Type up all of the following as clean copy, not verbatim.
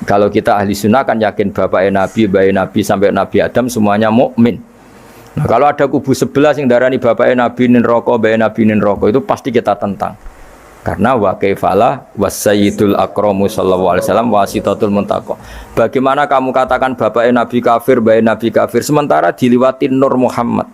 Kalau kita ahli sunnah kan yakin bapaknya Nabi, bayi Nabi sampai Nabi Adam semuanya mukmin. Nah, kalau ada kubu sebelah yang darani bapaknya Nabi nin rokok, bayi Nabi nin rokok, itu pasti kita tentang. Karena wa kaifalah wasayyidul akramu sallallahu alaihi wasallam wasitatul muntaqo. Bagaimana kamu katakan bapaknya Nabi kafir, bayi Nabi kafir, sementara diliwatin Nur Muhammad.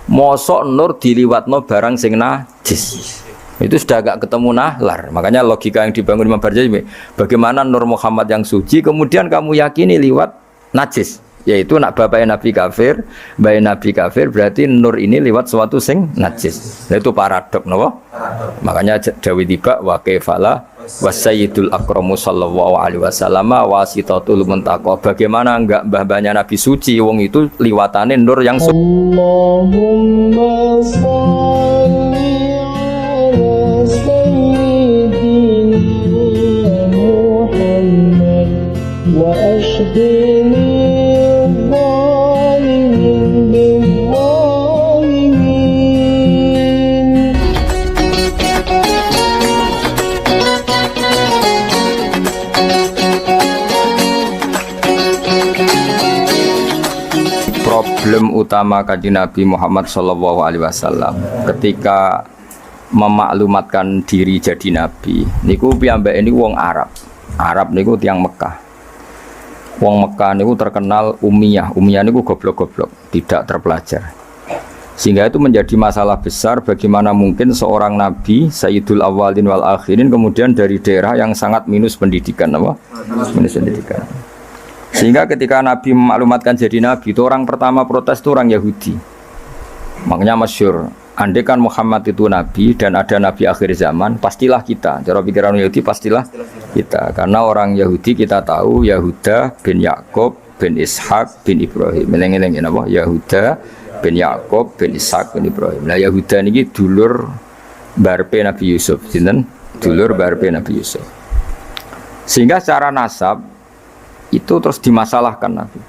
Mosok Nur diliwatno barang sing najis. Itu sudah agak ketemu nahlar. Makanya logika yang dibangun Imam Barzanji, bagaimana Nur Muhammad yang suci kemudian kamu yakini liwat najis, yaitu nak bapaknya Nabi kafir, bayi Nabi kafir, berarti Nur ini liwat suatu sing najis. Nah, itu paradok, no? Makanya Dawi tiba wa kaifala wasayyidul akramu sallallahu alaihi wasallam wasitatul muntaqo. Bagaimana enggak mbah-mbahnya Nabi suci, wong itu liwatane Nur yang suci. Allahumma shalli wa ashdini zalimin bizzalimin. Problem utama Kanjeng Nabi Muhammad sallallahu alaihi wasallam ketika memaklumatkan diri jadi nabi niku piyambak ini wong Arab niku tiang Mekah. Wong Mekah niku terkenal umiyah niku goblok-goblok, tidak terpelajar. Sehingga itu menjadi masalah besar bagaimana mungkin seorang nabi Sayyidul Awwalin wal Akhirin kemudian dari daerah yang sangat minus pendidikan, apa? Minus pendidikan. Sehingga ketika Nabi memaklumatkan jadi nabi itu orang pertama protes itu orang Yahudi. Makanya masyhur, andai kan Muhammad itu nabi dan ada nabi akhir zaman, pastilah kita. Cara pikiran Yahudi pastilah kita. Karena orang Yahudi kita tahu Yahuda bin Yakub bin Ishak bin Ibrahim. Meleng-eleng apa? Yahuda bin Yakub bin Ishak bin Ibrahim. Nah Yahuda niki dulur barpe Nabi Yusuf, sinten? Dulur barpe Nabi Yusuf. Sehingga secara nasab itu terus dimasalahkan Nabi.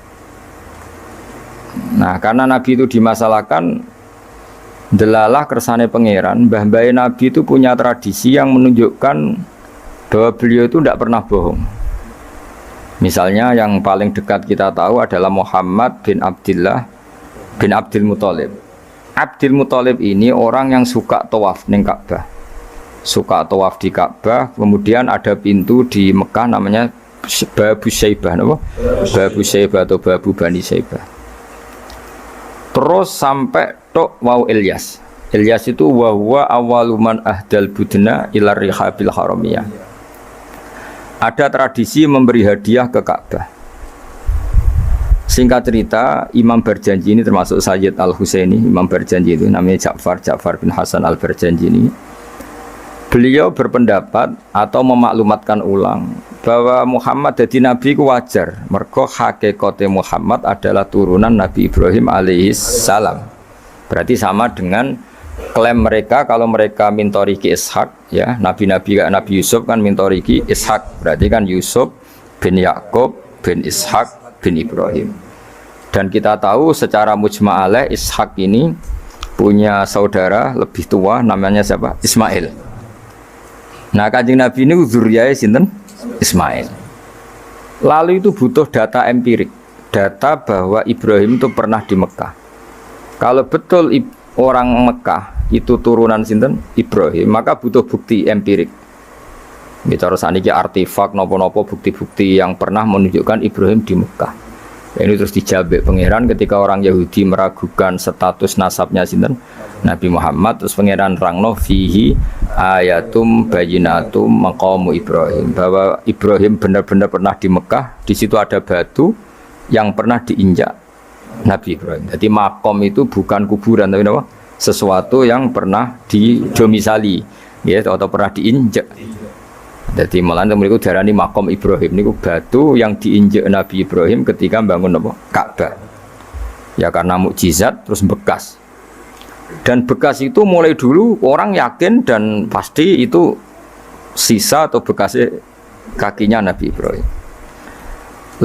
Nah, karena Nabi itu dimasalahkan, delalah kersane pangeran, mbah-mbah Nabi itu punya tradisi yang menunjukkan bahwa beliau itu tidak pernah bohong. Misalnya yang paling dekat kita tahu adalah Muhammad bin Abdullah bin Abdul Muthalib. Abdul Muthalib ini orang yang suka tawaf ning Ka'bah. Suka tawaf di Ka'bah, kemudian ada pintu di Mekah namanya Babu Syaibah, apa? Babu Syaibah atau Babu Bani Syaibah. Terus sampai tok wau Ilyas. Ilyas itu wa awaluman ahdal budna ila rihabil haramiyah. Ada tradisi memberi hadiah ke Ka'bah. Singkat cerita, Imam Barzanji ini termasuk Sayyid Al-Husaini. Imam Barzanji itu namanya Ja'far bin Hasan Al-Barzanji ini. Beliau berpendapat atau memaklumatkan ulang bahwa Muhammad jadi nabi ku wajar. Mergo hakikate Muhammad adalah turunan Nabi Ibrahim alaihissalam. Berarti sama dengan klaim mereka kalau mereka mintoriki Ishak, ya nabi-nabi kayak Nabi Yusuf kan mintoriki Ishak. Berarti kan Yusuf bin Yakub bin Ishak bin Ibrahim. Dan kita tahu secara mujma'alah Ishak ini punya saudara lebih tua namanya siapa? Ismail. Nah Kanjeng Nabi ini zuriyahnya sinten? Ismail. Lalu itu butuh data empirik, data bahwa Ibrahim itu pernah di Mekah. Kalau betul orang Mekah itu turunan sinten? Ibrahim, maka butuh bukti empirik. Bicara saniki artefak nopo-nopo bukti-bukti yang pernah menunjukkan Ibrahim di Mekah. Ini terus dijabek pangeran ketika orang Yahudi meragukan status nasabnya sinten? Nabi Muhammad, terus pangeran rangno fihi ayatum bayinatum maqamu Ibrahim, bahwa Ibrahim benar-benar pernah di Mekah. Di situ ada batu yang pernah diinjak Nabi Ibrahim. Jadi makom itu bukan kuburan tapi apa? Sesuatu yang pernah didomisali, ya, atau pernah diinjak. Jadi malah mereka darani makom Ibrahim niku batu yang diinjak Nabi Ibrahim ketika bangun apa? Ka'bah. Ya karena mukjizat terus bekas. Dan bekas itu mulai dulu orang yakin dan pasti itu sisa atau bekasnya kakinya Nabi Ibrahim.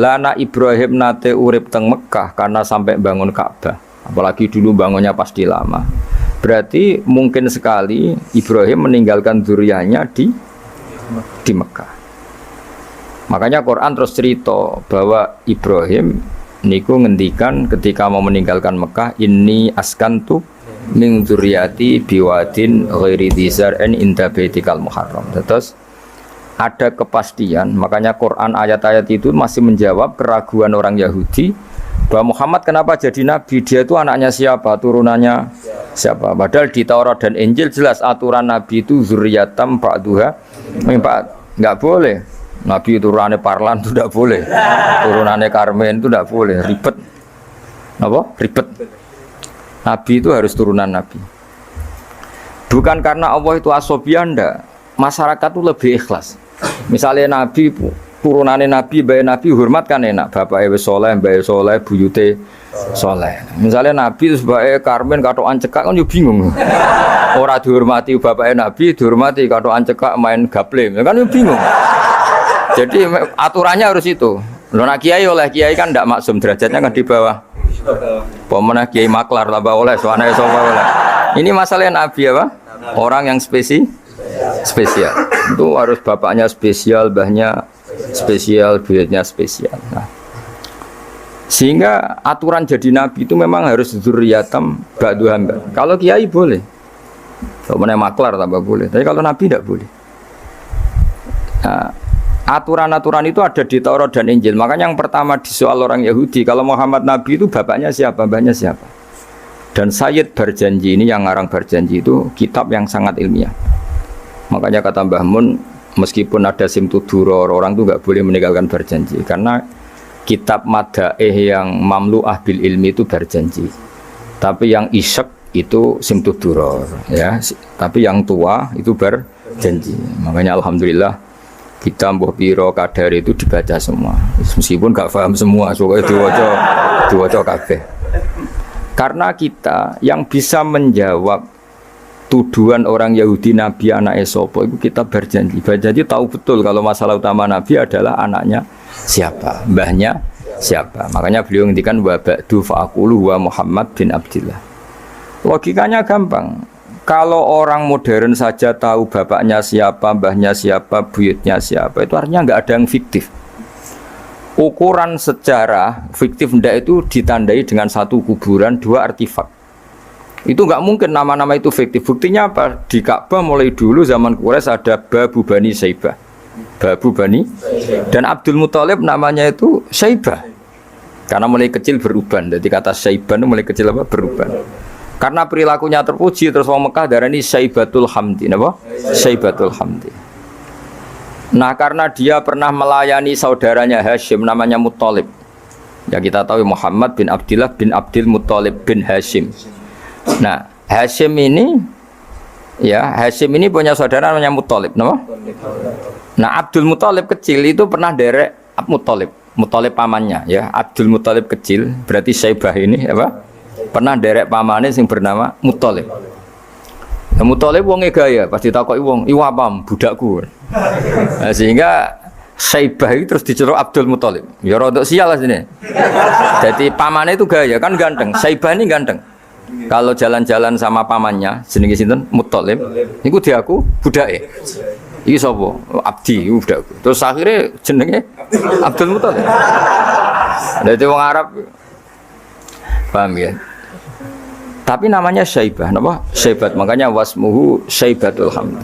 Lana Ibrahim nate urip teng Mekah karena sampai bangun Ka'bah. Apalagi dulu bangunnya pasti lama. Berarti mungkin sekali Ibrahim meninggalkan zuriyahnya di Mekah. Makanya Quran terus cerita bahwa Ibrahim niku ngendikan ketika mau meninggalkan Mekah, inni askantu min dzurriyyati biwadin ghairi dzar'in inda baitikal muharram. Terus ada kepastian, makanya Quran ayat-ayat itu masih menjawab keraguan orang Yahudi bahwa Muhammad kenapa jadi nabi, dia itu anaknya siapa, turunannya siapa. Padahal di Taurat dan Injil jelas aturan nabi itu zuriyatam ba'duha min ba'd. Enggak boleh nabi turunannya Parlan itu tidak boleh, turunannya Karmen itu tidak boleh, ribet. Apa? Ribet. Nabi itu harus turunan nabi. Bukan karena Allah itu asobian, enggak. Masyarakat itu lebih ikhlas. Misalnya nabi turunannya nabi, bayi nabi hormat kan enak. Bapak ewe soleh, bayi soleh, buyute soleh. Misalnya nabi terus bayi Karmen katoan cekak kan juga bingung. Orang dihormati bapak nabi, dihormati katoan cekak main gaplem, kan juga bingung. Jadi aturannya harus itu. Lo nak kiai oleh kiai kan tidak maksum, derajatnya kan di bawah. Pemenang kiai maklar lah oleh, soalnya oleh. Ini masalah nabi apa? Orang yang spesial. Itu harus bapaknya spesial, mbahnya spesial, buyutnya spesial. Nah, sehingga aturan jadi nabi itu memang harus dzurriyatam ba'du hamba. Kalau kiai boleh, kalau mana maklar tambah boleh. Tapi kalau nabi tidak boleh. Nah, aturan-aturan itu ada di Taurat dan Injil. Makanya yang pertama disoal orang Yahudi, kalau Muhammad nabi itu bapaknya siapa, mbahnya siapa. Dan Sayyid Barjanji ini yang ngarang Barjanji itu kitab yang sangat ilmiah. Makanya kata Mbah Mun, meskipun ada simtuduror, orang itu nggak boleh meninggalkan Barjanji karena kitab madaih yang mamlu'ah bil ilmi itu Barjanji, tapi yang isyek itu simtuduror, ya. Tapi yang tua itu Barjanji. Makanya alhamdulillah kita Mbah Piro Kadar itu dibaca semua, meskipun nggak paham semua, soalnya diwaca kabeh. Karena kita yang bisa menjawab tuduhan orang Yahudi Nabi anak Esopo itu kita Barjanji. Barjanji tahu betul kalau masalah utama Nabi adalah anaknya siapa, mbahnya siapa. Makanya beliau ngendikan wa ba'du fa'aqulu wa Muhammad bin Abdillah. Logikanya gampang. Kalau orang modern saja tahu bapaknya siapa, mbahnya siapa, buyutnya siapa, itu artinya nggak ada yang fiktif. Ukuran sejarah fiktif ndak itu ditandai dengan satu kuburan, dua artefak. Itu nggak mungkin nama-nama itu fiktif. Buktinya apa? Di Ka'bah mulai dulu zaman Quraisy ada Babu Bani Saibah, Babu Bani, dan Abdul Muthalib namanya itu Saibah karena mulai kecil beruban. Jadi kata Saibah itu mulai kecil apa? Beruban. Karena perilakunya terpuji, terus orang Mekah darani Saibatul Hamdi, apa? Saibatul Hamdi. Nah, karena dia pernah melayani saudaranya Hashim namanya Muthalib. Ya kita tahu Muhammad bin Abdillah bin Abdul Muthalib bin Hashim. Nah, Hashim ini punya saudara namanya Muthalib, nama? Nah, Abdul Muthalib kecil itu pernah derek Muthalib pamannya, ya. Abdul Muthalib kecil, berarti Saibah ini apa? Pernah derek pamannya yang bernama Muthalib. Nah, Muthalib wonge gaya, pasti takoki wong, "Iwa pam budakku." Nah, sehingga Saibah itu terus diceluk Abdul Muthalib. Ya rodok sial lah sini. Jadi pamannya itu gaya, kan ganteng. Saibah ini ganteng. Kalau jalan-jalan sama pamannya, jenenge sinten? Muthalib. Niku diaku budake. Iki sapa? Abdi, iku budakku. Terus akhirnya jenenge Abdul Muthalib. Dadi wong Arab. Paham ya? Tapi namanya Syaibah, napa? Syaibat. Makanya wasmuhu Syaibatul Hamd.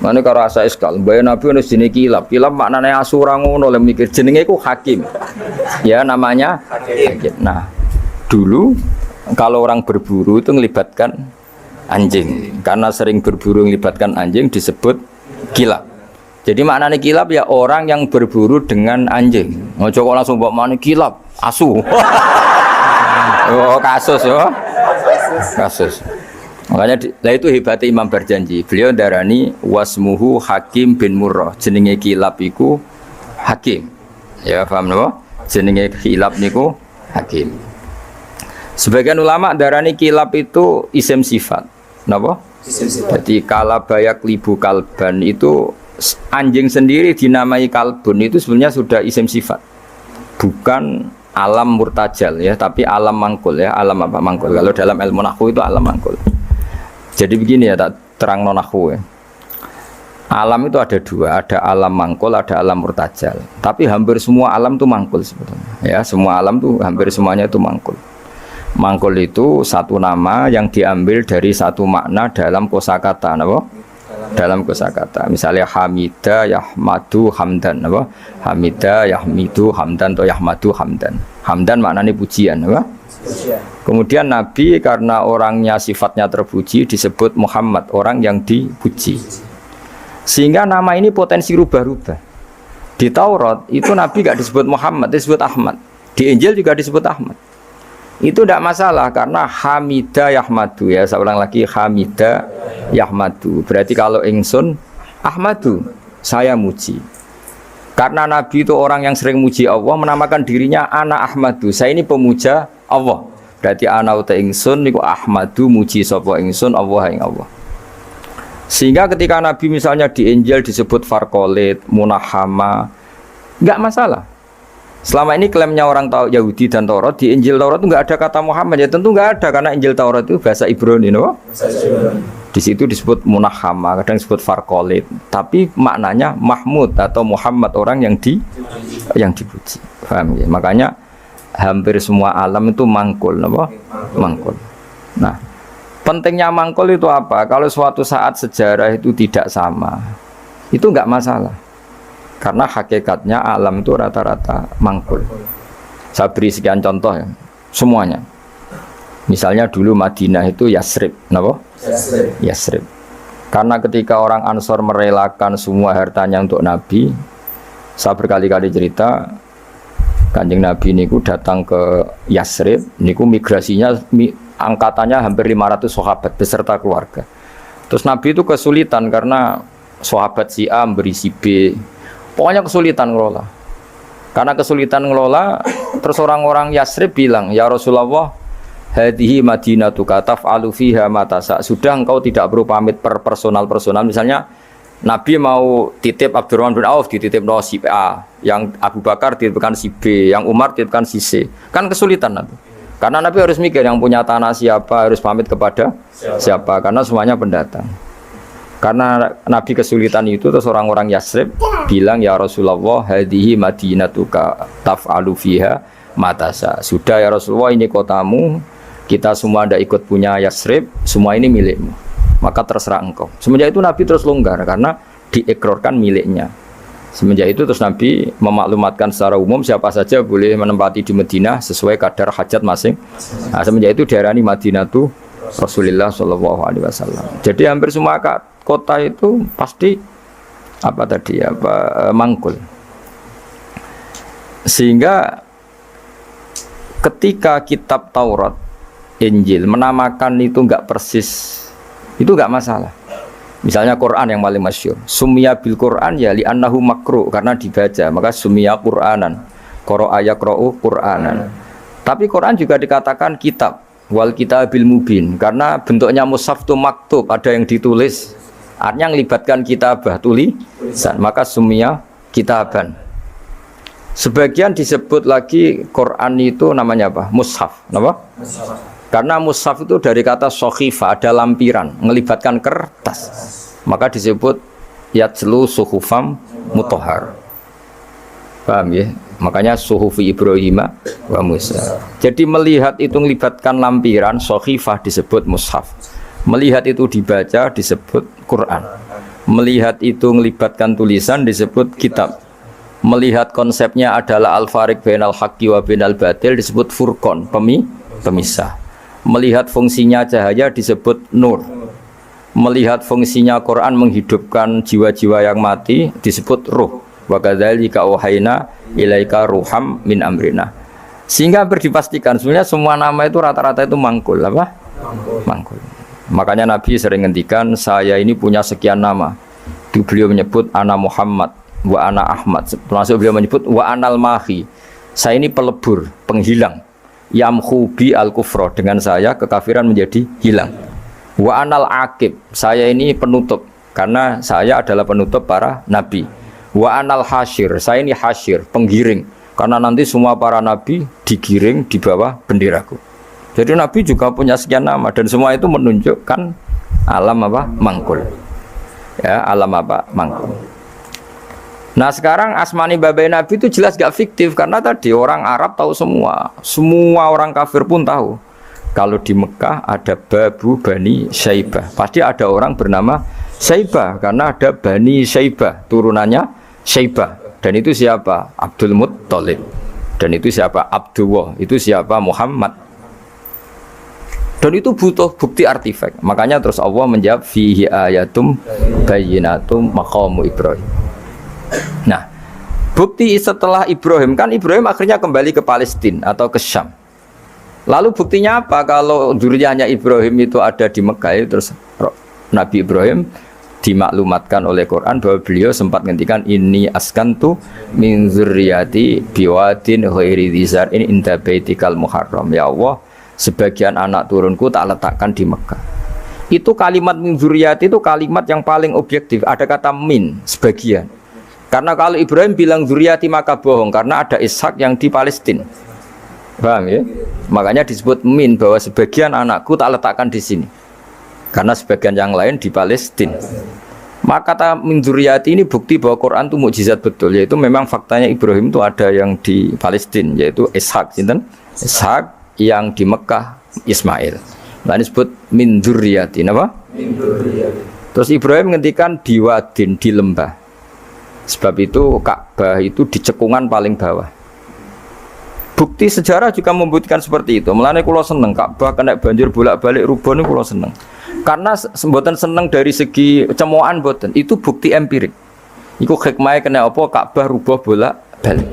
Mane karo asa iskal, bae Nabi ono jenenge Kilab. Kilab maknane asura ngono, lek mikir jenenge iku Hakim. Ya namanya Hakim. Nah, dulu kalau orang berburu itu melibatkan anjing, karena sering berburu melibatkan anjing disebut kilab. Jadi maknanya kilab ya orang yang berburu dengan anjing. Ojo kok langsung bawa mana kilab, asu. Oh kasus ya, kasus. Makanya lah itu hebatnya Imam Barjanji. Beliau darani wasmuhu Hakim bin Murrah. Jenenge kilab iku Hakim. Ya paham napa? Jenenge kilab niku Hakim. Sebagian ulama darani kilab itu isim sifat. Napa? Jadi kalabayak libu kalban itu anjing sendiri dinamai kalbun itu sebenarnya sudah isim sifat. Bukan alam murtajal ya, tapi alam mangkul ya. Alam apa mangkul? Kalau dalam ilmu nahwu itu alam mangkul. Jadi begini ya, tak terang nahwu ya. Alam itu ada dua, ada alam mangkul, ada alam murtajal. Tapi hampir semua alam itu mangkul sebetulnya. Ya, semua alam tuh hampir semuanya itu mangkul. Mangkul itu satu nama yang diambil dari satu makna dalam kosakata, apa? Dalam kosakata. Misalnya Hamida, Yahmadu, Hamdan, apa? Hamida, Yahmidu, Hamdan atau Yahmadu, Hamdan. Hamdan maknanya pujian, apa? Kemudian Nabi karena orangnya sifatnya terpuji disebut Muhammad, orang yang dipuji. Sehingga nama ini potensi rubah-rubah. Di Taurat itu Nabi gak disebut Muhammad, disebut Ahmad. Di Injil juga disebut Ahmad. Itu tidak masalah karena Hamida Yahmadu, ya saya ulang lagi, Hamida Yahmadu. Berarti kalau ingsun Ahmadu, saya muji. Karena Nabi itu orang yang sering muji Allah, menamakan dirinya ana Ahmadu, saya ini pemuja Allah. Berarti ana uta ingsun niku Ahmadu, muji sapa ingsun Allah ing Allah. Sehingga ketika Nabi misalnya di Injil disebut Farqolit, Munahama, enggak masalah. Selama ini klaimnya orang tahu Yahudi dan Taurat, di Injil Taurat itu enggak ada kata Muhammad, ya tentu enggak ada karena Injil Taurat itu bahasa Ibrani, no? Di situ disebut Munahama, kadang disebut Farqolit, tapi maknanya Mahmud atau Muhammad, orang yang dipuji. Paham ya? Makanya hampir semua alam itu mangkul, no? Mangkul. Nah, pentingnya mangkul itu apa? Kalau suatu saat sejarah itu tidak sama, itu enggak masalah. Karena hakikatnya alam itu rata-rata mangkul. Saya beri sekian contoh ya, semuanya. Misalnya dulu Madinah itu Yasrib, kenapa? Yasrib. Karena ketika orang Ansor merelakan semua hartanya untuk Nabi, saya berkali-kali cerita, Kanjeng Nabi niku datang ke Yasrib, niku migrasinya angkatannya hampir 500 sahabat beserta keluarga. Terus Nabi itu kesulitan karena sahabat si A memberi si B. Pokoknya kesulitan ngelola. Karena kesulitan ngelola, terus orang-orang Yasrib bilang, "Ya Rasulullah, hadhihi madinatuka taf'alu fiha ma tasa." Sudah engkau tidak perlu pamit per personal. Misalnya Nabi mau titip Abdurrahman bin Auf dititip si A, yang Abu Bakar dititipkan si B, yang Umar dititipkan si C. Kan kesulitan Nabi. Karena Nabi harus mikir yang punya tanah siapa, harus pamit kepada siapa, karena semuanya pendatang. Karena Nabi kesulitan itu, terus orang-orang Yasrib bilang, "Ya Rasulullah, hadhihi madinatuka taf'alu fiha matasa." Sudah ya Rasulullah, ini kotamu, kita semua tidak ikut punya Yasrib, semua ini milikmu, maka terserah engkau. Semenjak itu Nabi terus longgar karena diikrarkan miliknya. Semenjak itu terus Nabi memaklumatkan secara umum siapa saja boleh menempati di Madinah sesuai kadar hajat masing. Nah, semenjak itu diarani Madinatu Rasulullah Shallallahu Alaihi Wasallam. Jadi hampir semua kota itu pasti mangkul. Sehingga ketika kitab Taurat, Injil menamakan itu enggak persis, itu enggak masalah. Misalnya Quran yang paling masyhur, summiya bil Quran ya li annahu makru, karena dibaca, maka summiya Quranan, qara'a yaqra'u Quranan. Tapi Quran juga dikatakan kitab, wal kitabil mubin, karena bentuknya mushaf itu maktub, ada yang ditulis, artinya melibatkan kitabah, tulisan, maka summiya kitaban. Sebagian disebut lagi Quran itu namanya apa? Mushaf, apa? Karena mushaf itu dari kata sokhifah, ada lampiran, melibatkan kertas, maka disebut yatslu suhufam mutohar. Paham ya? Makanya suhufi Ibrahim wa Musa. Jadi melihat itu melibatkan lampiran, sokhifah disebut mushaf. Melihat itu dibaca disebut Quran. Melihat itu melibatkan tulisan disebut kitab. Melihat konsepnya adalah al-fariq bainal haqqi wa bainal batil disebut furqan, pemisah. Melihat fungsinya cahaya disebut nur. Melihat fungsinya Quran menghidupkan jiwa-jiwa yang mati disebut ruh. Wa kadzalika auhayna ilaika ruham min amrina. Sehingga berdipastikan sebenarnya semua nama itu rata-rata itu mangkul, apa? Mangkul. Makanya Nabi sering ngendikan, saya ini punya sekian nama. Itu beliau menyebut ana Muhammad wa ana Ahmad. Termasuk beliau menyebut wa anal mahi. Saya ini pelebur, penghilang. Yamhu bi al-kufra, dengan saya kekafiran menjadi hilang. Wa anal aqib, saya ini penutup, karena saya adalah penutup para nabi. Wa anal hasyir, saya ini hasyir, penggiring, karena nanti semua para nabi digiring di bawah benderaku. Jadi nabi juga punya sekian nama, dan semua itu menunjukkan alam apa? Mangkul. Ya, alam apa? Mangkon. Nah sekarang asmani babai Nabi itu jelas gak fiktif karena tadi orang Arab tahu semua orang kafir pun tahu. Kalau di Mekah ada Babu Bani Syaibah, pasti ada orang bernama Syaibah karena ada Bani Syaibah, turunannya Syaibah. Dan itu siapa? Abdul Muttalib. Dan itu siapa? Abdullah. Itu siapa? Muhammad. Dan itu butuh bukti artefak. Makanya terus Allah menjawab fihi ayatum bayyinatum maqamu Ibrahim. Nah, bukti setelah Ibrahim, kan Ibrahim akhirnya kembali ke Palestina atau ke Syam. Lalu buktinya apa kalau dzurriyyahnya Ibrahim itu ada di Mekah? Terus Nabi Ibrahim dimaklumatkan oleh Quran bahwa beliau sempat ngendikan ini askantu min dzurriyyati biwadin ghairi dzar'in inda baitikal muharram. Ya Allah, sebagian anak turunku tak letakkan di Mekah. Itu kalimat min dzurriyyati itu kalimat yang paling objektif. Ada kata min, sebagian. Karena kalau Ibrahim bilang dzurriyyati maka bohong karena ada Ishak yang di Palestina. Paham ya? Makanya disebut min bahwa sebagian anakku tak letakkan di sini. Karena sebagian yang lain di Palestina. Maka kata min dzurriyyati ini bukti bahwa Quran itu mukjizat betul, yaitu memang faktanya Ibrahim itu ada yang di Palestina, yaitu Ishak, sinten? Ishak yang di Mekah Ismail. Nah disebut min dzurriyyati, apa? Min dzurriyyati. Terus Ibrahim ngendikan biwadin, di lembah. Sebab itu Ka'bah itu di cekungan paling bawah. Bukti sejarah juga membuktikan seperti itu. Mulane kula seneng Ka'bah kena banjir bolak-balik rubuh niku kula seneng. Karena mboten seneng dari segi cemoan mboten. Itu bukti empirik. Iku hikmahe kena apa Ka'bah rubuh bolak-balik.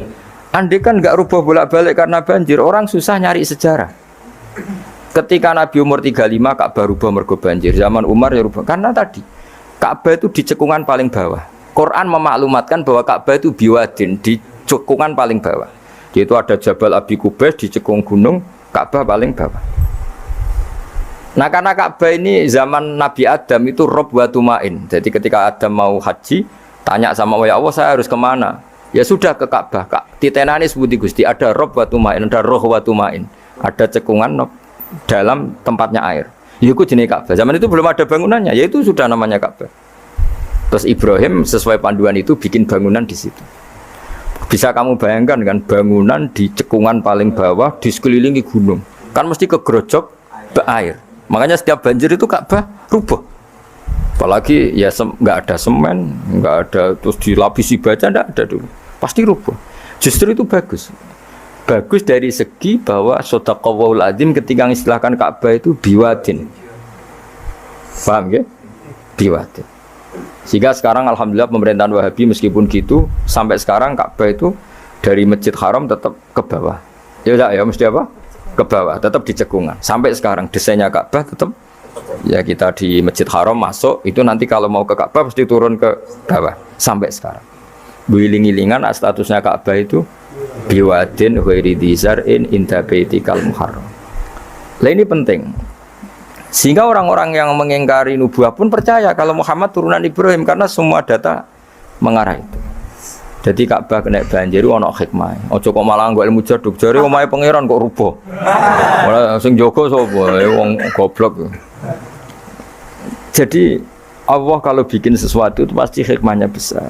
Andai kan enggak rubuh bolak-balik karena banjir, orang susah nyari sejarah. Ketika Nabi umur 35 Ka'bah rubuh mergo banjir. Zaman Umar ya rubuh. Karena tadi Ka'bah itu di cekungan paling bawah. Quran memaklumatkan bahwa Ka'bah itu biwadin, di cekungan paling bawah. Yaitu ada Jabal Abi Qubais di cekung gunung, Ka'bah paling bawah. Nah karena Ka'bah ini zaman Nabi Adam itu rob wa tumain. Jadi ketika Adam mau haji, tanya sama ya Allah saya harus kemana? Ya sudah ke Ka'bah. Titenani sebuti Gusti, ada rob wa tumain, ada roh wa tumain. Ada cekungan dalam tempatnya air. Itu jenis Ka'bah. Zaman itu belum ada bangunannya, yaitu sudah namanya Ka'bah. Terus Ibrahim sesuai panduan itu bikin bangunan di situ. Bisa kamu bayangkan kan bangunan di cekungan paling bawah di sekelilingi gunung. Kan mesti kegerojok air. Makanya setiap banjir itu Ka'bah rubuh. Apalagi ya nggak ada semen, nggak ada terus dilapisi baja, nggak ada dulu. Pasti rubuh. Justru itu bagus. Bagus dari segi bahwa shadaqallahul adzim ketika mengistilahkan Ka'bah itu biwadin. Paham ya? Biwadin. Sehingga sekarang alhamdulillah pemerintahan Wahabi meskipun gitu sampai sekarang Ka'bah itu dari Masjid Haram tetap ke bawah. Ya enggak ya mesti apa? Ke bawah, tetap di cekungan. Sampai sekarang desainnya Ka'bah tetap ya kita di Masjid Haram masuk itu nanti kalau mau ke Ka'bah pasti turun ke bawah sampai sekarang. Wiling-wilingan statusnya Ka'bah itu biwadin ghairi dzar'in inda baitikal muharram. Lah ini penting. Sehingga orang-orang yang mengingkari nubuah pun percaya kalau Muhammad turunan Ibrahim karena semua data mengarah itu. Jadi Ka'bah kena banjir ono hikmah. Ojo kok malah nggo ilmu jaduk jare omahe pangeran kok rubuh. Ora sing jaga sapa? Wong goblok. Jadi Allah kalau bikin sesuatu itu pasti hikmahnya besar.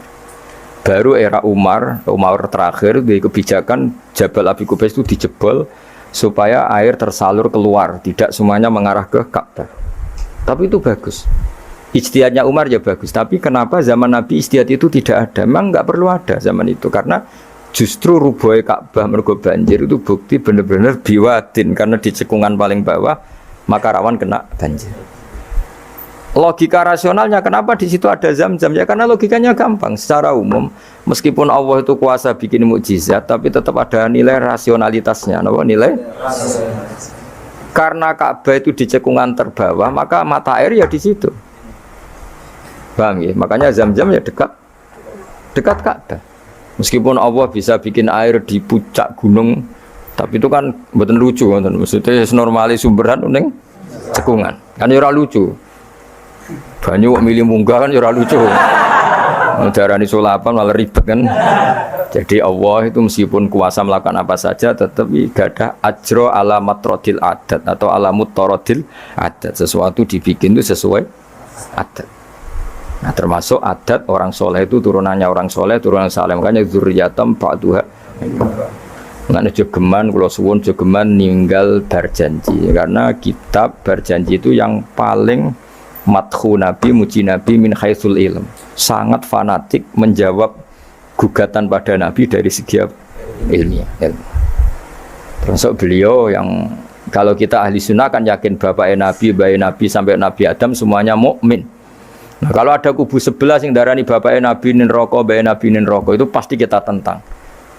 Baru era Umar terakhir di kebijakan Jabal Abi Qubais itu dijebol supaya air tersalur keluar, tidak semuanya mengarah ke Ka'bah. Tapi itu bagus. Ijtihadnya Umar ya bagus. Tapi kenapa zaman Nabi ijtihad itu tidak ada? Memang nggak perlu ada zaman itu. Karena justru rubuhnya Ka'bah mergo banjir itu bukti benar-benar biwadin. Karena di cekungan paling bawah maka rawan kena banjir. Logika rasionalnya kenapa di situ ada Zam-Zam? Ya karena logikanya gampang. Secara umum, meskipun Allah itu kuasa bikin mukjizat, tapi tetap ada nilai rasionalitasnya. Apa nilai? Karena Ka'bah itu di cekungan terbawah, maka mata air ya di situ. Paham ya? Makanya Zam-Zam ya dekat Ka'bah. Meskipun Allah bisa bikin air di puncak gunung, tapi itu kan betul lucu, maksudnya normali sumberan uning cekungan. Kan ora lucu. Banyu kok milih munggah kan ora lucu. Darani sulapan malah ribet kan. Jadi Allah itu meskipun kuasa melakukan apa saja tetapi gadah ajro ala matrodil adat atau ala mutarodil adat. Sesuatu dibikin itu sesuai adat. Nah, termasuk adat orang soleh itu turunannya orang soleh, turunan saleh, makanya dzurriyyatam ba'duha. Mengenai jogeman, kalau suwun jogeman ninggal berjanji, karena kitab berjanji itu yang paling madhu Nabi, muji Nabi min haitsul ilm, sangat fanatik menjawab gugatan pada Nabi dari segi ilmiah. Termasuk beliau yang kalau kita ahli sunnah kan yakin bapaknya Nabi, bayi Nabi sampai Nabi Adam semuanya mukmin. Nah, kalau ada kubu sebelah yang darani bapaknya Nabi nin rokok, bayi Nabi nin rokok, itu pasti kita tentang.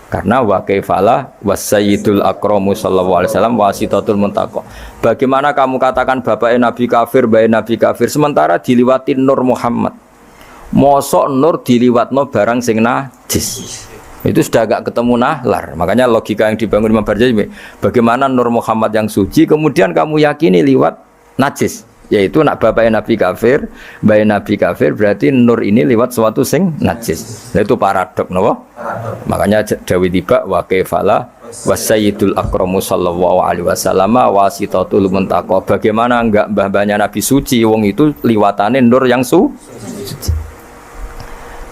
Karena wa kaifalah wasayyidul akramu sallallahu alaihi wasallam wasitatul muntaqo. Bagaimana kamu katakan bapaknya Nabi kafir, bayi Nabi kafir, sementara diliwatin Nur Muhammad. Mosok Nur diliwatno barang sing najis. Itu sudah agak ketemu nahlar. Makanya logika yang dibangun Imam Barjani, bagaimana Nur Muhammad yang suci kemudian kamu yakini liwat najis, yaitu nak bapaknya Nabi kafir, bayi Nabi kafir, berarti Nur ini liwat suatu sing najis. Nah, itu paradok, no? Makanya Dawi tiba wa kaifala wasayyidul akramu sallallahu alaihi wasallam wasitatul muntaqo. Bagaimana enggak mbah-mbahnya Nabi suci, wong itu liwatane Nur yang suci.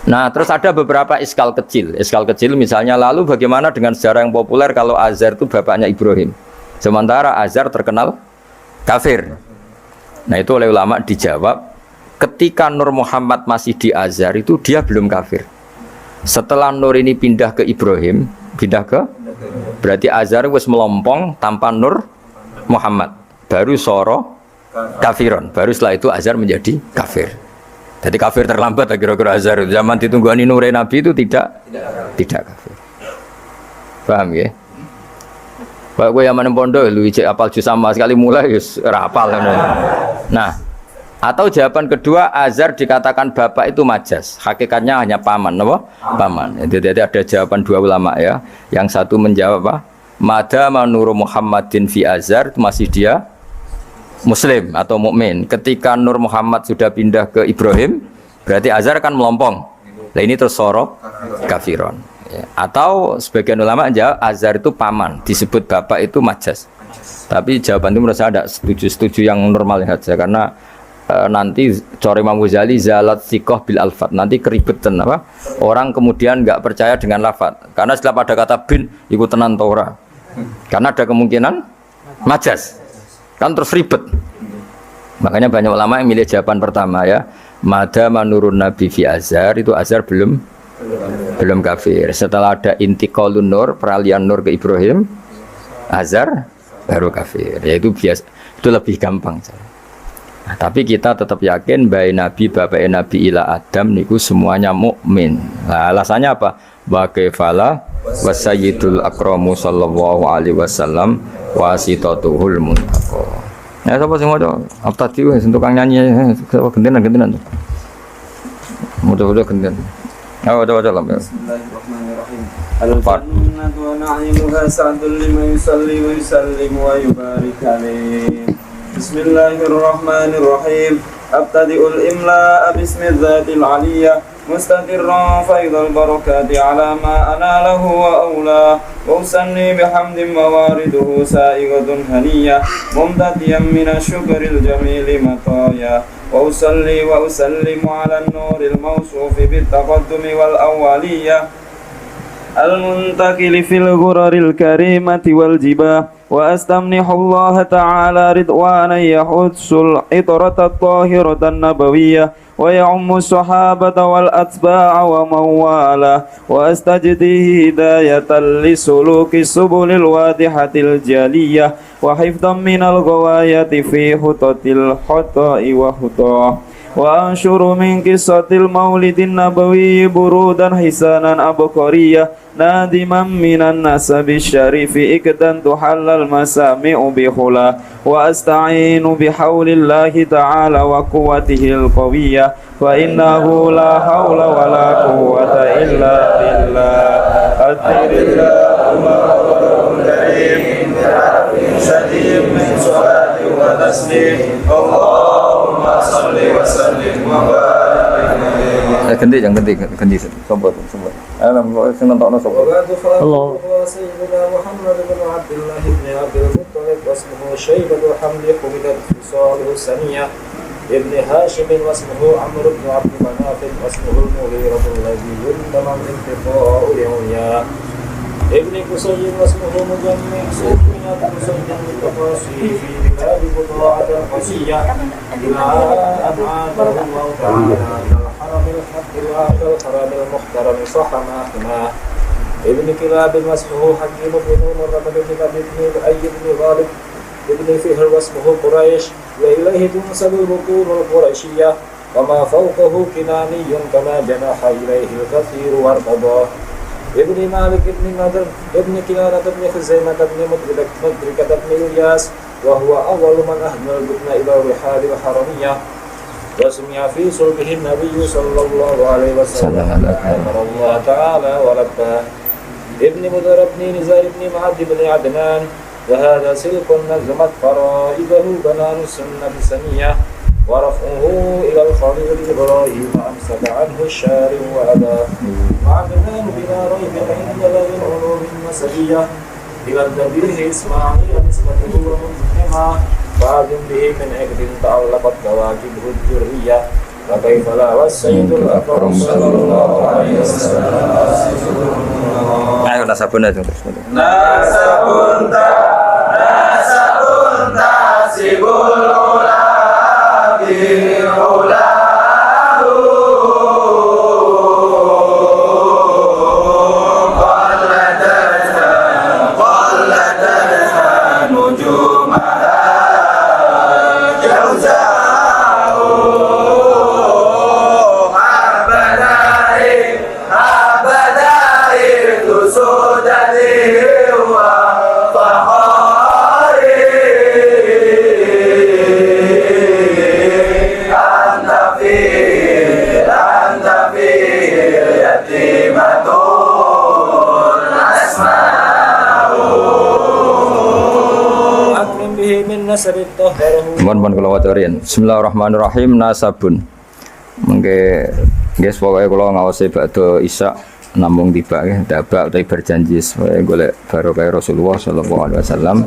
Nah, terus ada beberapa iskal kecil. Iskal kecil misalnya, lalu bagaimana dengan sejarah yang populer kalau Azhar itu bapaknya Ibrahim, sementara Azhar terkenal kafir. Nah, itu oleh ulama dijawab, ketika Nur Muhammad masih di Azhar itu dia belum kafir. Setelah Nur ini pindah ke Ibrahim, berarti Azhar wis melompong tanpa Nur Muhammad, baru soro kafiron, baru setelah itu Azhar menjadi kafir. Jadi kafir terlambat kira-kira Azhar. Zaman ditungguani Nure Nabi itu tidak kafir. Paham ya? Pak gue yang pondok lu ijek apal juz sama sekali mulai wis ora apal. Nah, atau jawaban kedua, Azhar dikatakan bapak itu majas, hakikatnya hanya paman, apa? Paman. Jadi ada jawaban dua ulama ya. Yang satu menjawab apa? Madama Nur Muhammadin fi Azhar, itu masih dia Muslim atau mukmin. Ketika Nur Muhammad sudah pindah ke Ibrahim, berarti Azhar kan melompong. Nah, ini terus sorok kafiron. Ya. Atau sebagian ulama jawab Azhar itu paman, disebut bapak itu majas. Tapi jawaban itu menurut saya tidak setuju yang normal saja, karena nanti Cori Imam Ghazali zalat sikoh bil alfat, nanti keribetan apa? Orang kemudian nggak percaya dengan lafat, karena setelah pada kata bin ikut tenan Torah, karena ada kemungkinan majas. Kan terus ribet. Makanya banyak ulama yang milih jawaban pertama ya. Madama nurun Nabi fi Azhar, itu Azhar belum kafir. Setelah ada intiqalun nur, peralihan nur ke Ibrahim, Azhar baru kafir. Yaitu biasa, itu lebih gampang. Nah, tapi kita tetap yakin bayi Nabi, bapak Nabi ila Adam niku semuanya mukmin. Nah, alasannya apa? Wa kaifala wasayyidul akramu sallallahu alaihi wasallam wasitatuhul muntaqo. Ya sapa sing maca Abtadi sing tukang nyanyi gentenan. Mudah-mudahan genten. Ayo waca lam ya. Bismillahirrahmanirrahim. Al-jannatu wa na'imuha sa'dul liman yusalli wa yusallim wa yubarik alaih. Bismillahirrahmanirrahim. Abtadi'ul imla'a bismi dzatil 'aliyyah مستقرا فيض البركات على ما أناله وأولاه وأسني بحمد موارده سائغة هنية ممتديا من الشكر الجميل مطايا وأصلي وأسلم على النور الموصوف بالتقدم والأولية المنتقل في الغرر الكريمة والجباه وأستمنح الله تعالى رضوانا يحث العطرة الطاهرة النبوية ويعم الصحابة والأتباع ومن والاه وأستجديه هداية لسلوك السبل الواضحة الجلية وحفظا من الغواية في خطط الخطأ وخطاه وأنشر من قصة المولد النبوي برودا حسانا أبقرية نادما من النسب الشريف إكدا تحل المسامع بخلا وأستعين بحول الله تعالى وقوته القوية فإنه لا حول ولا قوة إلا بالله أدر الله الكريم سليم من صلاة وتسليم اللهم صل وسلم وبارك ganti sobat. Alam sing nentokno sobat. Allah sayyidina Muhammad bin Abdullah bin Abdul Muttalib wasmuhu Syaibah wa hamdi qubidat fi salih saniyah ابن هاشم واسمه عمرو بن عبد مناف واسمه المغيرة الذي ينتمى الانتقاء لعليا ابن قصي واسمه مجمع سيدنا قصي بالتقاصي في بلاد بضاعة القصية إلى أن عاده الله تعالى إلى الحرم الحق وأهل الحرم المحترم صح ما حماه ابن كلاب واسمه حكيم بن مرة بن أبي بن أي بن غالب ابن فهر واسمه قريش وإليه تنسب البطون القريشية وما فوقه كناني كما جناح إليه الكثير وارتضاه ابن مالك ابن نضر ابن كنانة ابن خزيمة ابن مدركة ابن إلياس وهو أول من أهدى البطن إلى الرحال الحرمية وسمع في صلبه النبي صلى الله عليه وسلم أمر الله تعالى ولبى ابن مدر ابن نزار ابن معد بن عدنان وهذا سلك نظمت فرائده بنان السنة سنية ورفعه إلى الخليل إبراهيم أمسك عنه الشارع وأباه وعدنان بلا ريب عند ذوي العلوم النسبية إلى النبي إسماعيل نسبته ومنحما فعلم به من عقد تعلقت كواكبه الذرية فكيف لا والسيد الأكرم صلى الله عليه وسلم. Ayo nasabun itu terus. Nasabun tasibul ula bil ula Mohon kula wacarin. Bismillahirrahmanirrahim. Nasabun. Mengke nggih pokoke kula ngawasi badhe isya namung tiba nggih dabak utawi berjanji supaya golek barokah Rasulullah sallallahu alaihi wasallam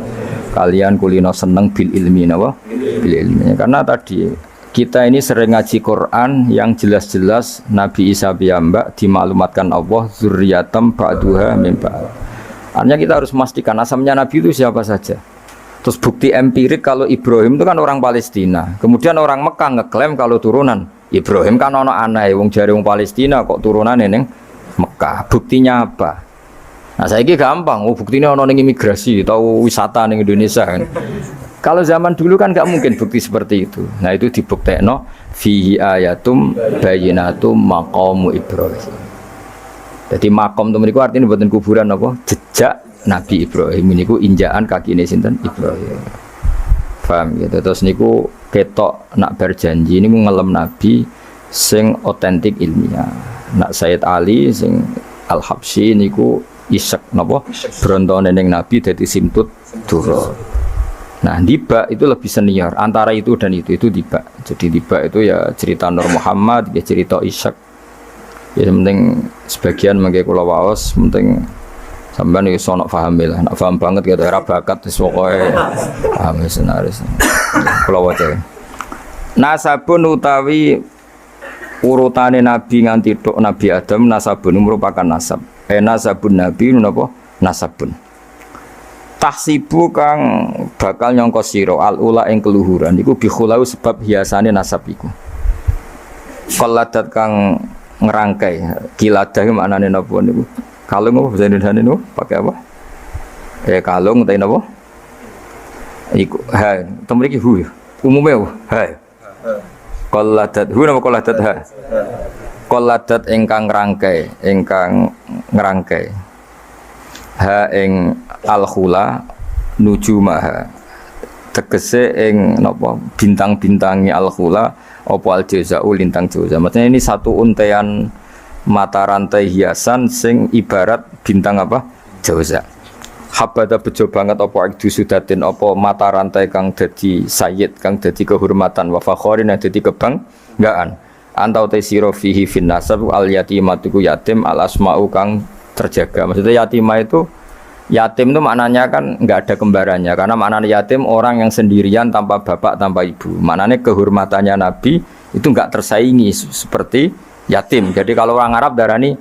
kalian kulino seneng bil ilmi napa? Bil ilmi. Karena tadi kita ini sering ngaji Quran yang jelas-jelas Nabi Isa piyambak dimaklumatkan Allah zurriyatam ba'duha min ba'd. Artinya kita harus memastikan asalnya Nabi itu siapa saja. Terus bukti empirik kalau Ibrahim itu kan orang Palestina. Kemudian orang Mekah ngeklaim kalau turunan Ibrahim kan ono anake wong jare wong Palestina kok turunane ning Mekah. Buktinya apa? Nah, saiki gampang, buktinya ono ning imigrasi atau wisata ning Indonesia kan. Kalau zaman dulu kan enggak mungkin bukti seperti itu. Nah, itu dibuktekno fihi ayatum bayyinatum maqamu Ibrahim. Jadi makom itu mriku artinya mboten kuburan apa? Jejak Nabi Ibrahim niku injaan kakine sinten Ibrahim. Paham gitu. Terus niku ketok nak berjanji niku ngelem Nabi sing otentik ilmiah. Nak Sayyid Ali sing Al-Habsyi niku isek napa brontone ning Nabi dadi simtut dura. Nah, Diba itu lebih senior antara itu dan itu Diba. Jadi Diba itu ya cerita Nur Muhammad, ya cerita Ishak. Ya penting sebagian mengke kula waos penting sampean iki sono paham lah, nak paham banget gitu era bakat wis pokoke paham senaris. Kula waca. Nasabun utawi urutane nabi nganti tok Nabi Adam nasabun merupakan nasab. Nasabun nabi napa? Nasabun. Tahsibu kang bakal nyangka sira al ula ing keluhuran iku bi khulau sebab hiasane nasab iku. Qalladat kang ngerangkai kiladah maknane napa niku? Kalung apa bahasa Indonesia niku pakai apa? Kalung utawa napa? Iku ha, temriki hu. Umume ha. Qalladat hu napa qalladat ha? Qalladat ingkang ngrangkai. Ha ing al-khula nujumaha. Tegese ing napa bintang-bintangi al-khula apa al-jazau lintang jaza. Maksudnya ini satu untean mata rantai hiasan sing ibarat bintang apa? Jauza. Habada bejo banget apa ikdu sudatin apa mata rantai kang dadi sayyid kang dadi kehormatan wa fakhorin dadi kebanggaan. Antau te sira fihi fin nasab al yatimatu yatim al asmau kang terjaga. Maksudnya yatimah itu Yatim itu maknanya kan nggak ada kembarannya, karena maknanya yatim orang yang sendirian tanpa bapak tanpa ibu. Maknanya kehormatannya Nabi itu nggak tersaingi seperti yatim. Jadi kalau orang Arab darani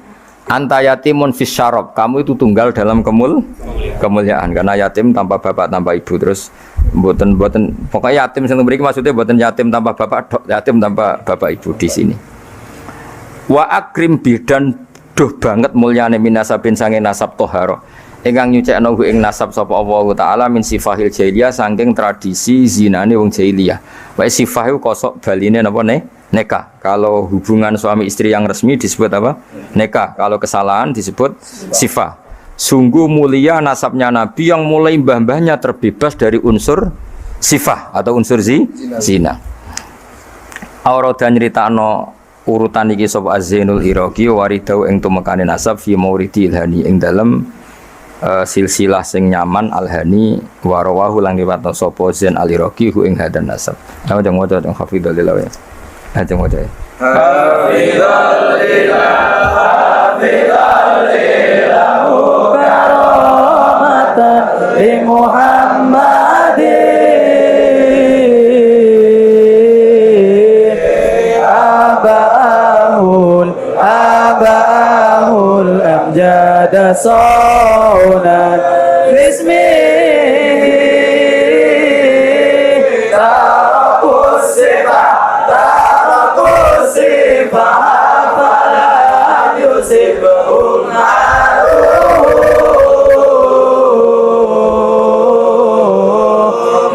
anta yatimun fis syarab, kamu itu tunggal dalam kemuliaan, karena yatim tanpa bapak tanpa ibu. Terus buatan pokoknya yatim yang beri maksudnya buatan yatim tanpa bapak, yatim tanpa bapak ibu di sini. Wa akrim bidan duh banget mulyane minasabin sange nasab toharo. Ingkang nyucekno ing nasab sapa Allah taala min sifahil jahiliyah saking tradisi zinane wong jahiliyah. Wae sifah iku kosok baline napa nikah. Kalau hubungan suami istri yang resmi disebut apa? Nikah. Kalau kesalahan disebut sifah. Sungguh mulia nasabnya Nabi yang mulai mbah-mbahnya terbebas dari unsur sifah atau unsur zina. Aurada nyritakno urutan iki sapa Az-Zainul Iraqi waridau ing tumekane nasab fi mauridi ilhani ing dalem silsilah sing nyaman alhani warawahu lang riwayatna sapa Zain al-Iraqi hu ing hadan nasab. Ayo jeng waca jeng hafizul lillah. Ayo waca. Hafizul lillah karamatan li Muhammadin abahul amjada saunan bismi tarakus sifah fala yusibhum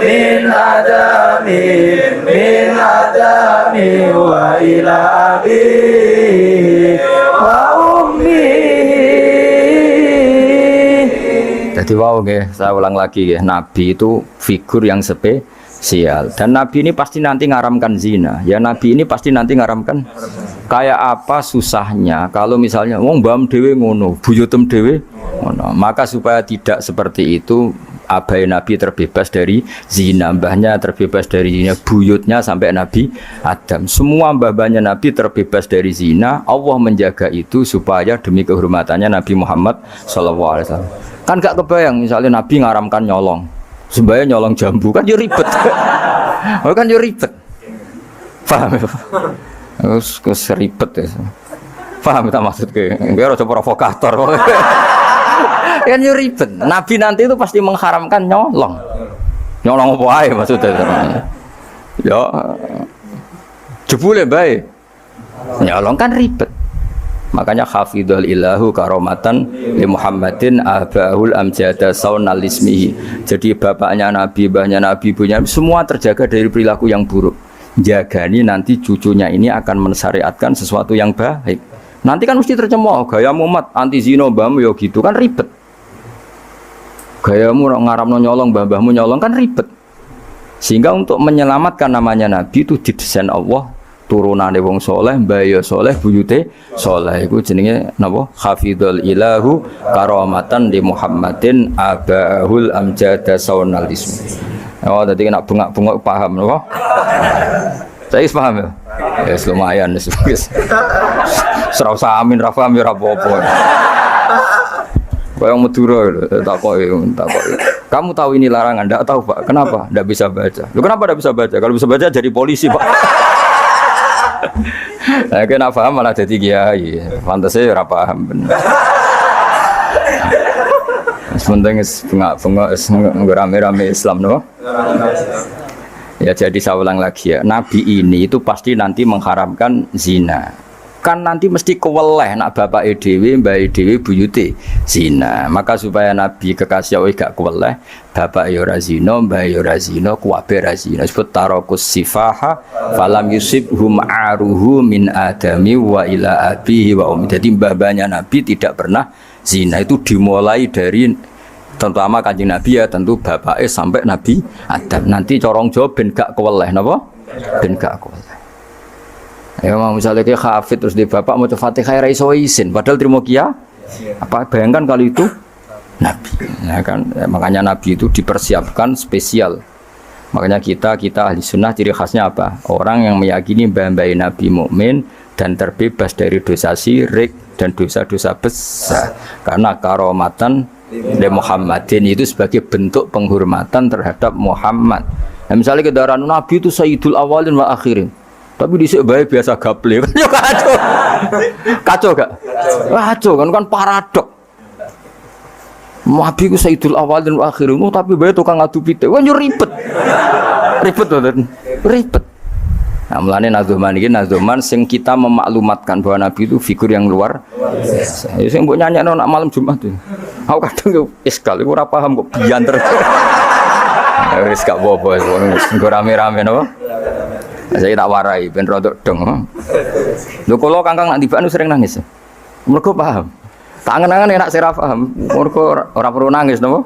min adami wa ila abi Jadi wow saya ulang lagi Nabi itu figur yang spesial dan Nabi ini pasti nanti ngaramkan zina. Ya Nabi ini pasti nanti ngaramkan. Kayak apa susahnya kalau misalnya wong mbam dhewe ngono, buyutem dhewe ngono. Maka supaya tidak seperti itu, abai Nabi terbebas dari zina, mbahnya terbebas dari zina, buyutnya sampai Nabi Adam. Semua mbah-mbahnya Nabi terbebas dari zina. Allah menjaga itu supaya demi kehormatannya Nabi Muhammad SAW. Kan gak kebayang misalnya Nabi ngaramkan nyolong, sembahyang nyolong jambu kan yo ribet. Kan yo ribet. Paham? Terus ribet ya. Paham tak maksudnya? Enggak ada provokator. Kan yo ribet. Nabi nanti itu pasti mengharamkan nyolong. Nyolong apa ae maksudnya? Ya jebule bae. Nyolong kan ribet. Makanya hafidhul ilahu karomatan li Muhammadin abahul amjada saunal ismihi. Jadi bapaknya Nabi, mbahnya Nabi, ibunya semua terjaga dari perilaku yang buruk. Jagani nanti cucunya ini akan mensyariatkan sesuatu yang baik. Nanti kan mesti tercemooh gaya Muhammad anti zina mbahmu ya gitu kan ribet. Gayamu ngaramno nyolong mbah-mbahmu nyolong kan ribet. Sehingga untuk menyelamatkan namanya Nabi itu didesain Allah turunane wong soleh, mbaya soleh, buyute soleh. Iku jenenge napa? Hafidhul ilahu karamatan li Muhammadin abahul amjada saunal ismi. Oh, tadi nak bengak-bengok paham napa? Saya paham ya? Ya lumayan wis. Serau samin ra paham ya ora apa-apa. Kayak Madura takoki. Kamu tahu ini larangan? Enggak tahu, Pak. Kenapa? Enggak bisa baca. Loh, kenapa enggak bisa baca? Kalau bisa baca jadi polisi, Pak. Nah, kena paham malah jadi kiai. Pantasnya ora paham bener. Sementing bengak rame-rame Islam no. Ya jadi saya ulang lagi ya. Nabi ini itu pasti nanti mengharamkan zina. Kan nanti mesti keweleh nak bapak dhewe, mbak dhewe, buyute zina. Maka supaya Nabi kekasih Allah gak keweleh, bapak ya ora zina, mbak ya ora zina, kuwabe ora zina. Sebut tarakus sifaha falam yusibhum aruhu min adami wa ila abihi wa ummi. Jadi mbah-mbahnya Nabi tidak pernah zina. Itu dimulai dari terutama Kanjeng Nabi ya tentu bapake sampai Nabi Adam. Nanti corong jawab ben gak keweleh napa? Ben gak keweleh. Ya mau misalnya kayak hafid terus di bapak mau Fatihah ra iso isin padahal terima kia apa bayangkan kalau itu Nabi ya kan makanya Nabi itu dipersiapkan spesial. Makanya kita ahli sunnah ciri khasnya apa? Orang yang meyakini mbah-mbah Nabi mukmin dan terbebas dari dosa syirik dan dosa-dosa besar karena karomatan li Muhammadin, itu sebagai bentuk penghormatan terhadap Muhammad. Nah, misalnya kendaraan Nabi itu Sayyidul Awalin wa Akhirin, tapi dhisik bae biasa gaple. Yo kacau. Kacau gak? Kacau kan paradok. Nabi ku Sayyidul Awalin wa Akhirin, tapi bae tukang adu pitik. Wah yo ribet. Ribet to, ribet. Nah, mulane Nazuman iki Nazuman sing kita memaklumatkan bahwa Nabi itu figur yang luar biasa. Ya sing mbok nyanyakno nak malam Jumat itu. Aku kadang yo iskal iku ora paham kok bianter. Ya wis gak apa-apa wis rame-rame napa. Saya tak warai ben rodok dong. Lho kula Kangkang nak tibaan sering nangis. Mergo paham. Tak angen-angen enak sira paham. Mergo ora perlu nangis napa.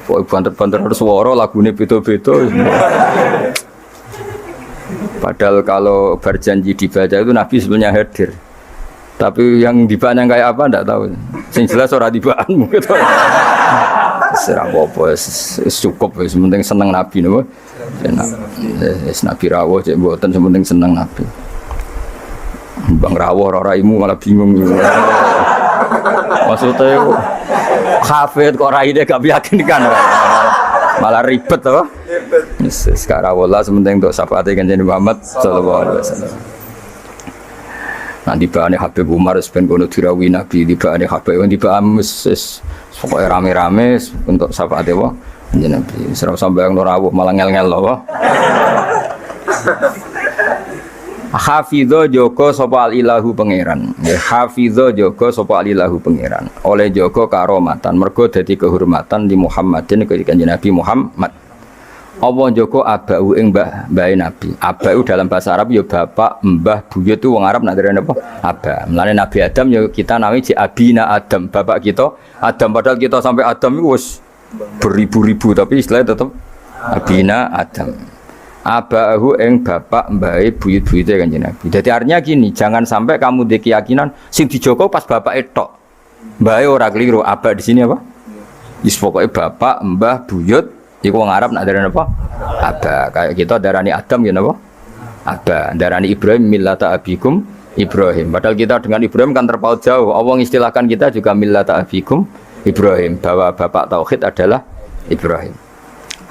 Kok banter-banter swara lagune beda-beda. Padahal kalau berjanji dibaca itu Nabi sebenarnya hadir. Tapi yang dibaan yang kayak apa enggak tahu. Sing jelas ora dibaan gitu. Serah apa cukup wis penting seneng Nabi napa. Nabi rawuh cek mboten penting seneng Nabi. Bang rawuh ora raimu malah bingung. Maksudnya hafid kok raine gak meyakinkan. Malah ribet to. Sekarang wala sementing untuk syafaat Kanjeng Muhammad sallallahu alaihi wasallam. Nanti bahane Habib Umar ben kono dirawi Nabi, dibahane Habib dibaham wis pokoke rame-rame untuk syafaat wa Kanjeng Nabi. Serau sambayang rawuh malah ngel-ngel lho. Hafidho joko sapa alilahu pangeran. Ya hafidho joko sapa alilahu pangeran. Oleh joko karomatan mergo dadi kehormatan di Muhammadin ke Kanjeng Nabi Muhammad. Apa joko abau ing mbahe Nabi. Abau dalam bahasa Arab ya bapak, mbah, buyut itu wong Arab nak derene apa? Aba. Mulane Nabi Adam ya kita nami ji abina Adam, bapak kita Adam, padahal kita sampai Adam itu wis beribu-ribu tapi istilahnya tetap abina Adam. Abahu ing bapak mbahe buyut-buyute Kanjeng Nabi. Jadi artinya gini, jangan sampai kamu di keyakinan sing dijoko pas bapak etok. Mbahe ora keliru, aba di sini apa? Wis pokoke bapak, mbah, buyut iku wong Arab nak darani apa? Aba. Kayak kita darani Adam ya napa? Aba. Darani Ibrahim millata abikum Ibrahim. Padahal kita dengan Ibrahim kan terpaut jauh. Allah istilahkan kita juga millata abikum Ibrahim, bahwa bapak tauhid adalah Ibrahim.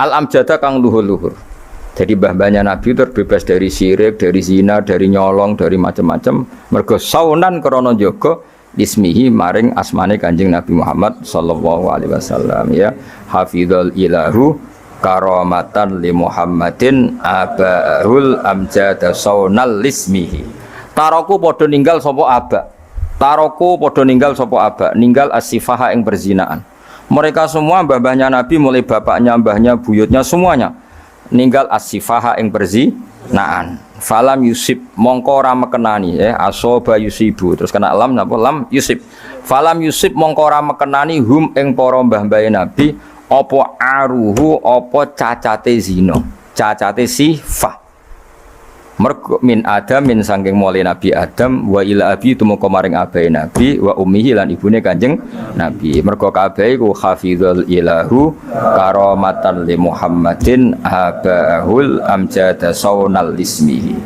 Al-amjada kang luhur-luhur. Jadi mbah-mbahnya Nabi terbebas dari syirik, dari zina, dari nyolong, dari macam-macam. Mergo saunan krana jaga ismihi maring asmane Kanjeng Nabi Muhammad sallallahu alaihi wasallam ya. Hafizul ilahu karamatan li Muhammadin abahul amjada saunal lismihi. Taroku padha ninggal sapa aba. Taroku padha ninggal sapa aba, ninggal as-sifaha ing perzinaan. Mereka semua mbah-mbahnya Nabi mulai bapaknya, mbahnya, buyutnya semuanya ninggal as-sifaha ing perzinaan. Falam yusib mongko ora mekenani asoba yusibu terus kena lam napa lam yusib. Falam yusib mongko ora mekenani hum ing para mbah-mbahe Nabi apa aruhu apa cacate zina, cacate sifah. Mergo min Adam min saking mulai Nabi Adam wa ila abi tumeka maring abahe Nabi wa ummihi lan ibune Kanjeng Nabi. Mergo kabeh iku hafizul ilahu karamatan li Muhammadin abahul amjada saunal ismihi.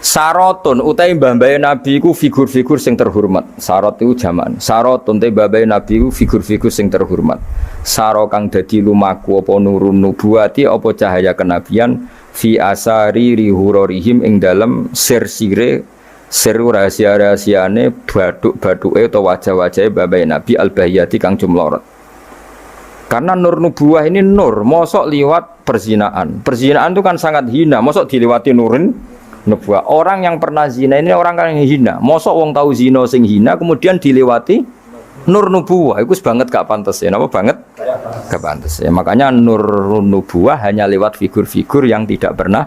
Sarotun utai mbah-mbahe Nabi iku figur-figur sing terhormat. Sarot iku jaman. Sarotun te mbah-mbahe Nabi iku figur-figur sing terhormat. Saro kang dadi lumaku apa nurun nubuwati apa cahaya kenabian fi asari rihurorihim ing dalam sir-sire sir rahasia-rahasiane baduk-baduke atau wajah-wajahe babai Nabi al-bahiyati kang jumlorot. Karena nur nubuwah ini nur, mosok liwat perzinaan. Perzinaan itu kan sangat hina, mosok dilewati nurin nubuwah. Orang yang pernah zina ini orang yang hina. Mosok wong tahu zina sing hina kemudian dilewati nur nubuwah. Itu banget gak pantas ya. Napa banget? Gak pantas ya. Makanya nur nubuwah hanya lewat figur-figur yang tidak pernah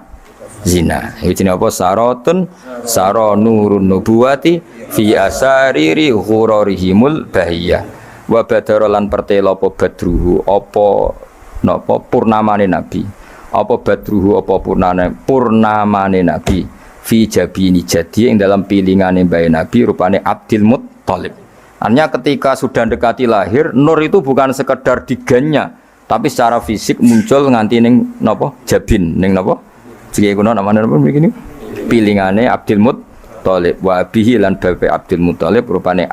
zina. Itu jenis apa? Sarotun saro nurun nubuwati fi asariri ghurarihimul bahiyah. Wa badarolan pertelo apa badruhu apa napa purnamane Nabi. Apa badruhu apa purnamane Nabi fi jabini jadi yang dalam pilingane bae Nabi rupane Abdul Muttalib. Artinya ketika sudah dekati lahir, nur itu bukan sekedar digannya, tapi secara fisik muncul nganti ning napa jabin ning napa jike kuno namane napa begini pilingane Abdul Muttalib wa bihi lan bapak Abdul Muttalib rupane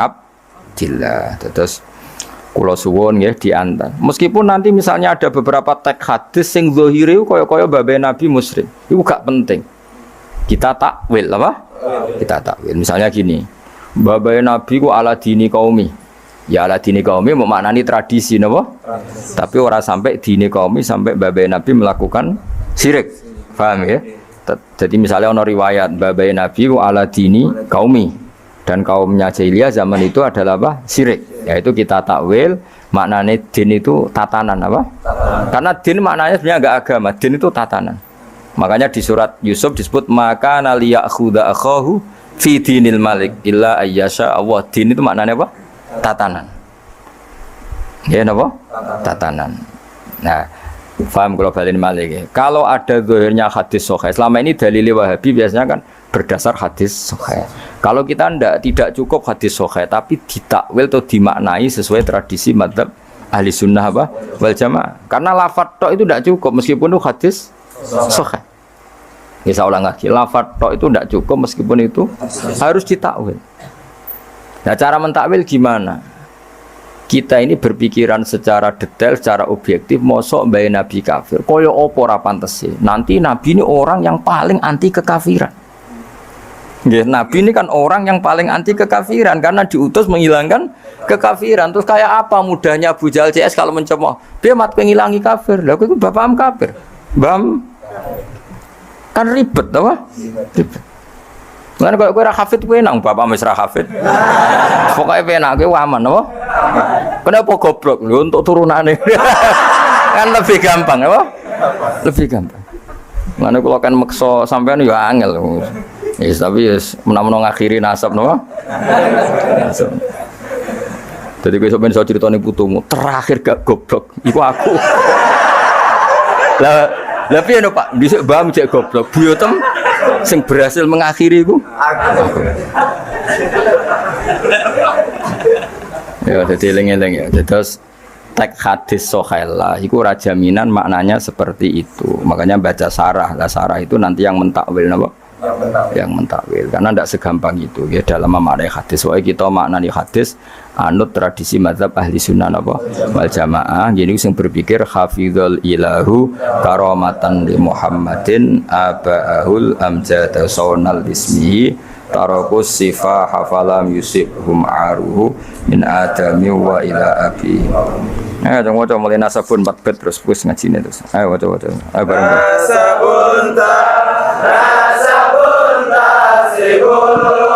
abdillah. Terus kula suwun nggih diantar. Meskipun nanti misalnya ada beberapa teks hadis sing zahire kaya-kaya babe Nabi musyrik. Iku gak penting. Kita takwil apa? Kita takwil. Misalnya gini. Babe Nabi ku ala dini qaumi. Ya ala dini qaumi mau maknani tradisi napa? Tapi ora sampai dini qaumi sampai babe Nabi melakukan syirik. Paham ya? Jadi misalnya ono riwayat babe Nabi ku ala dini qaumi. Dan kaumnya jahiliyah zaman itu adalah apa? Syirik. Yaitu kita takwil maknanya din itu tatanan apa? Tatanan. Karena din maknanya sebenarnya enggak agama, din itu tatanan. Makanya di surat Yusuf disebut maka naliyakhudha akhahu fi dinil malik illa ayyasha Allah. Din itu maknanya apa? Tatanan. Ya napa? Tatanan. Nah, paham kalau balin malik ya. Kalau ada zahirnya hadis sahih, selama ini dalil Wahabi biasanya kan berdasar hadis sahih. Kalau kita tidak cukup hadis sahih tapi ditakwil atau dimaknai sesuai tradisi madzhab ahli sunnah apa? Wal jamaah. Karena lafadz tok itu tidak cukup meskipun itu hadis sahih. Bisa ulang lagi, lafadz tok itu tidak cukup meskipun itu harus ditakwil. Nah, cara mentakwil gimana? Kita ini berpikiran secara detail, secara objektif, mosok mbak Nabi kafir. Koyo opo ra pantes. Nanti Nabi ini orang yang paling anti kekafiran. Nggih, Nabi ini kan orang yang paling anti kekafiran karena diutus menghilangkan kekafiran. Terus kayak apa mudahnya Abu Jahal CS kalau mencemooh? Dia mat penghilangi kafir. Lah itu bapakam kafir. Bam kan ribet apa? Ribet. Kan kalau kowe ra hafid kowe nang bapak wis ra hafid. Pokoke penak kowe aman apa? Kenapa goblok? Lho untuk turunane. Kan lebih gampang apa? Lebih gampang. Mane kula kan meksa sampean ya angel. Yes, tapi yes, menawa ngakhiri nasab napa? Jadi kowe sampeyan iso critane putumu, terakhir gak goblok iku aku. Lah piye no Pak? Dhisik mbah cek goblok. Buyotem sing berhasil mengakhiri iku aku. Ya dadi eling-eling ya. Terus teks hadis sahih lah iku ora jaminan maknanya seperti itu. Makanya baca sarah. Lah sarah itu nanti yang mentakwil napa? Yang mentakwil karena tidak segampang itu ya dalam memaknai hadis. Soalnya kita maknani hadis anut tradisi mazhab ahli sunnah apa wal jamaah. Jadi yang berpikir hafizul ilahu karamatan li Muhammadin abaahul amjad sawnal bismihi tarakus sifah hafalam yusibhum aruhu min adami wa ila abi. Jangan waca mulai nasabun 4 bet terus putus ngajine terus. Ayo waca. Ayo bareng. Nasabun ta nasibul